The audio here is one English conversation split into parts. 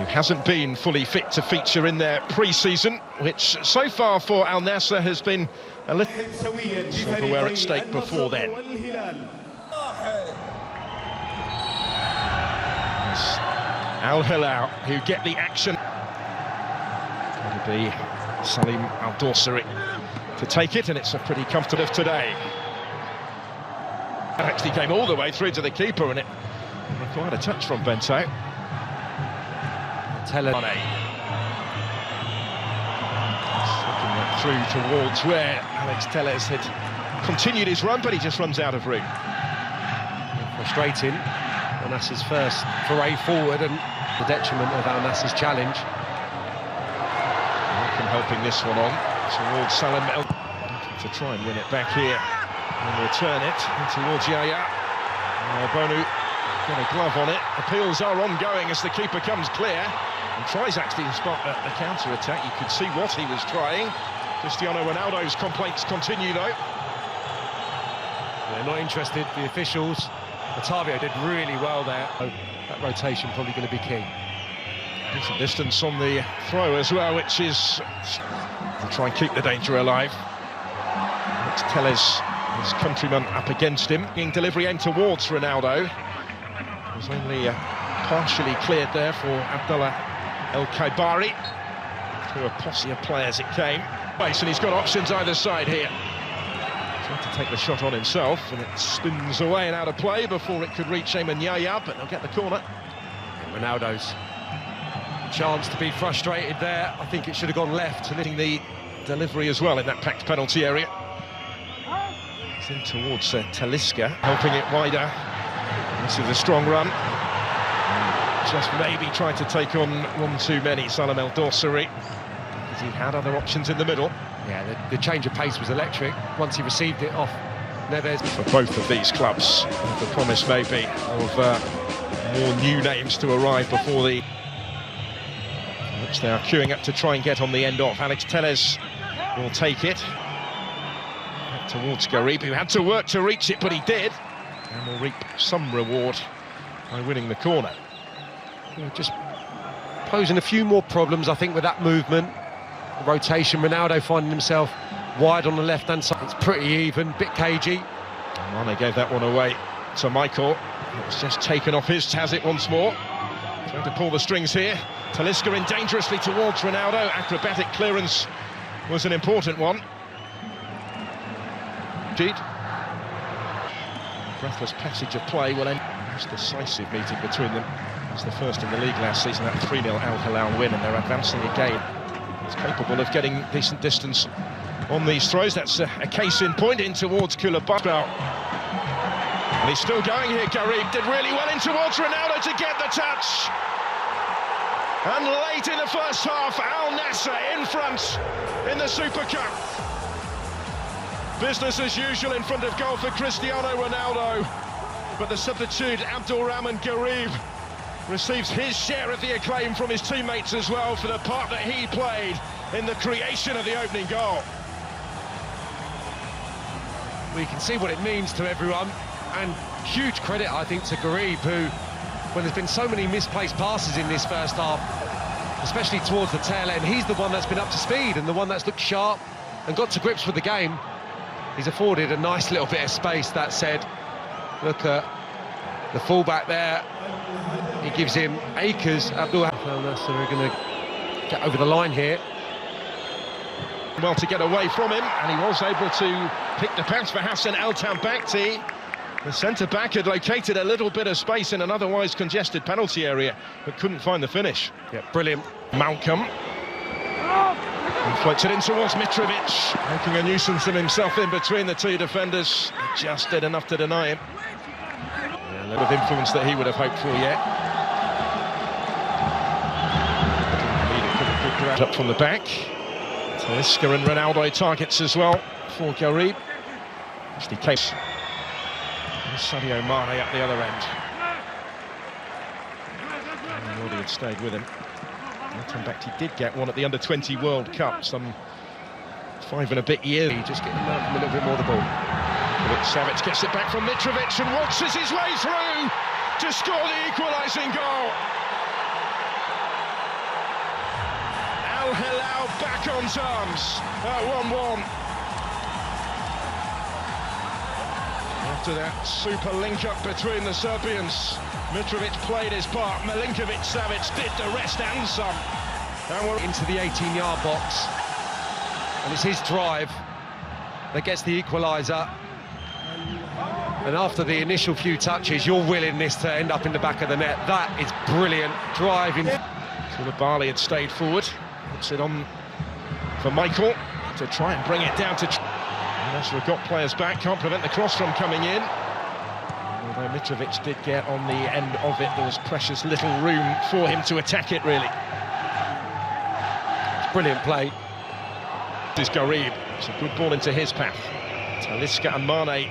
who hasn't been fully fit to feature in their pre-season, which so far for Al Naser has been a little silverware at stake before then. Al Hilal who get the action. Going to be Salim Al-Dawsari to take it, and it's a pretty comfortable today. That actually came all the way through to the keeper, and it required a touch from Bento. Looking through towards where Alex Telles had continued his run, but he just runs out of room. Frustrating. Al Naser's first foray forward and the detriment of Al Naser's challenge. Malcolm helping this one on towards Salim to try and win it back here and return it towards Yaya. Bonu got a glove on it. Appeals are ongoing as the keeper comes clear and tries actually to spot the counter-attack. You could see what he was trying. Cristiano Ronaldo's complaints continue though. They're not interested, the officials. Otavio did really well there. That rotation probably going to be key. Decent distance on the throw as well, which is to try and keep the danger alive. Alex Telles, his countryman, up against him. Being delivery in towards Ronaldo. It was only partially cleared there for Abdullah El Kaibari. Through a posse of players it came. And he's got options either side here. Tried to take the shot on himself, and it spins away and out of play before it could reach Ayman Yaya, but they'll get the corner. Ronaldo's chance to be frustrated there. I think it should have gone left. Hitting the delivery as well in that packed penalty area. It's in towards Talisca, helping it wider. This is a strong run. Just maybe tried to take on one too many, Salim Al-Dawsari, because he had other options in the middle. Yeah, the change of pace was electric once he received it off Neves. For both of these clubs, the promise maybe of more new names to arrive before the... which they are queuing up to try and get on the end of. Alex Telles will take it. Back towards Garib, who had to work to reach it, but he did. And will reap some reward by winning the corner. Just posing a few more problems, I think, with that movement. The rotation, Ronaldo finding himself wide on the left-hand side. It's pretty even, bit cagey. And they gave that one away to Michael. It was just taken off his Tazit once more. Trying to pull the strings here. Talisca in dangerously towards Ronaldo. Acrobatic clearance was an important one. Indeed. Breathless passage of play will end. Most decisive meeting between them. It's the first in the league last season, that 3-0 Al Hilal win, and they're advancing again. It's capable of getting decent distance on these throws. That's a case in point in towards Koulibaly. And he's still going here, Garib. Did really well in towards Ronaldo to get the touch. And late in the first half, Al Naser in front in the Super Cup. Business as usual in front of goal for Cristiano Ronaldo. But the substitute, Abdulrahman Garib, receives his share of the acclaim from his teammates as well for the part that he played in the creation of the opening goal. We can see what it means to everyone, and huge credit, I think, to Garib, who, when there's been so many misplaced passes in this first half, especially towards the tail end, he's the one that's been up to speed and the one that's looked sharp and got to grips with the game. He's afforded a nice little bit of space, that said. Look at the fullback there. He gives him acres. Abdul Al Naser are going to get over the line here. Well, to get away from him, and he was able to pick the pass for Hassan El Tambakti. The centre-back had located a little bit of space in an otherwise congested penalty area, but couldn't find the finish. Yeah, brilliant. Malcolm. He floats it in towards Mitrovic, making a nuisance of himself in between the two defenders. Just did enough to deny him. Yeah, a little of influence that he would have hoped for yet. Up from the back. Talisca and Ronaldo targets as well for Garib. Actually case. Sadio Mane up the other end. And Roddy had stayed with him. Tambakti did get one at the Under-20 World Cup some 5 and a bit years. Just getting Malcolm a little bit more the ball. Savic gets it back from Mitrovic and waltzes his way through to score the equalising goal. Al Hilal back on terms at 1-1. After that super link-up between the Serbians, Mitrovic played his part, Milinkovic-Savic did the rest and some. And we're into the 18-yard box, and it's his drive that gets the equaliser. And after the initial few touches, your willingness to end up in the back of the net, that is brilliant. Driving. Koulibaly had stayed forward, puts it on for Michael to try and bring it down to... Naser got players back, can't prevent the cross from coming in. Although Mitrovic did get on the end of it, there was precious little room for him to attack it, really. Brilliant play. This is Garib. It's a good ball into his path. Talisca and Mane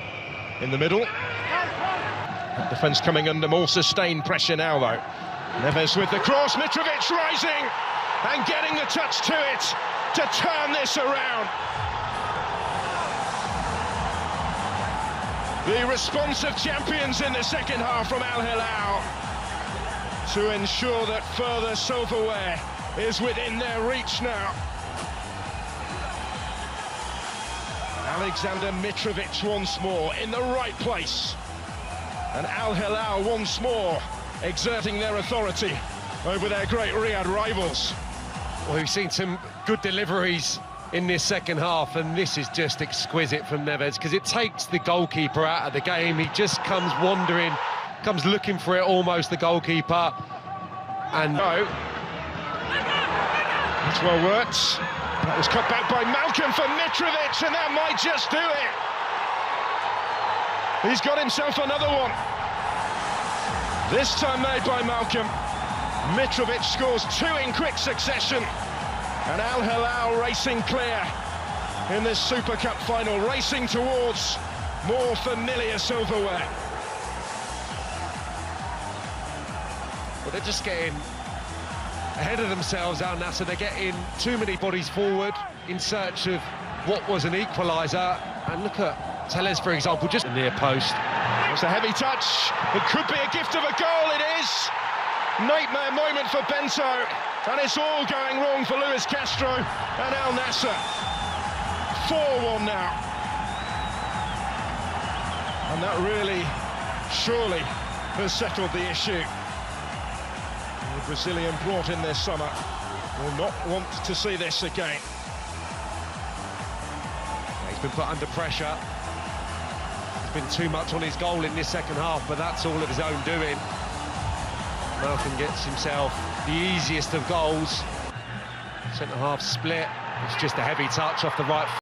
in the middle. That defence coming under more sustained pressure now, though. Neves with the cross, Mitrovic rising and getting the touch to it to turn this around. The response of champions in the second half from Al Hilal to ensure that further silverware is within their reach now. Alexander Mitrovic once more in the right place, and Al Hilal once more exerting their authority over their great Riyadh rivals. Well, we've seen some good deliveries in this second half, and this is just exquisite from Neves, because it takes the goalkeeper out of the game. He just comes wandering, comes looking for it almost, the goalkeeper, and no. That's well worked. That was cut back by Malcolm for Mitrovic, and that might just do it. He's got himself another one. This time made by Malcolm. Mitrovic scores two in quick succession. And Al Hilal racing clear in this Super Cup final, racing towards more familiar silverware. Well, they're just getting ahead of themselves, Al Naser. They're getting too many bodies forward in search of what was an equaliser. And look at Telles, for example, just near post. It's a heavy touch. It could be a gift of a goal. It is. Nightmare moment for Bento. And it's all going wrong for Luis Castro and Al Naser. 4-1 now. And that really, surely, has settled the issue. The Brazilian brought in this summer will not want to see this again. He's been put under pressure. There's been too much on his goal in this second half, but that's all of his own doing. Malcolm gets himself the easiest of goals. Centre-half split. It's just a heavy touch off the right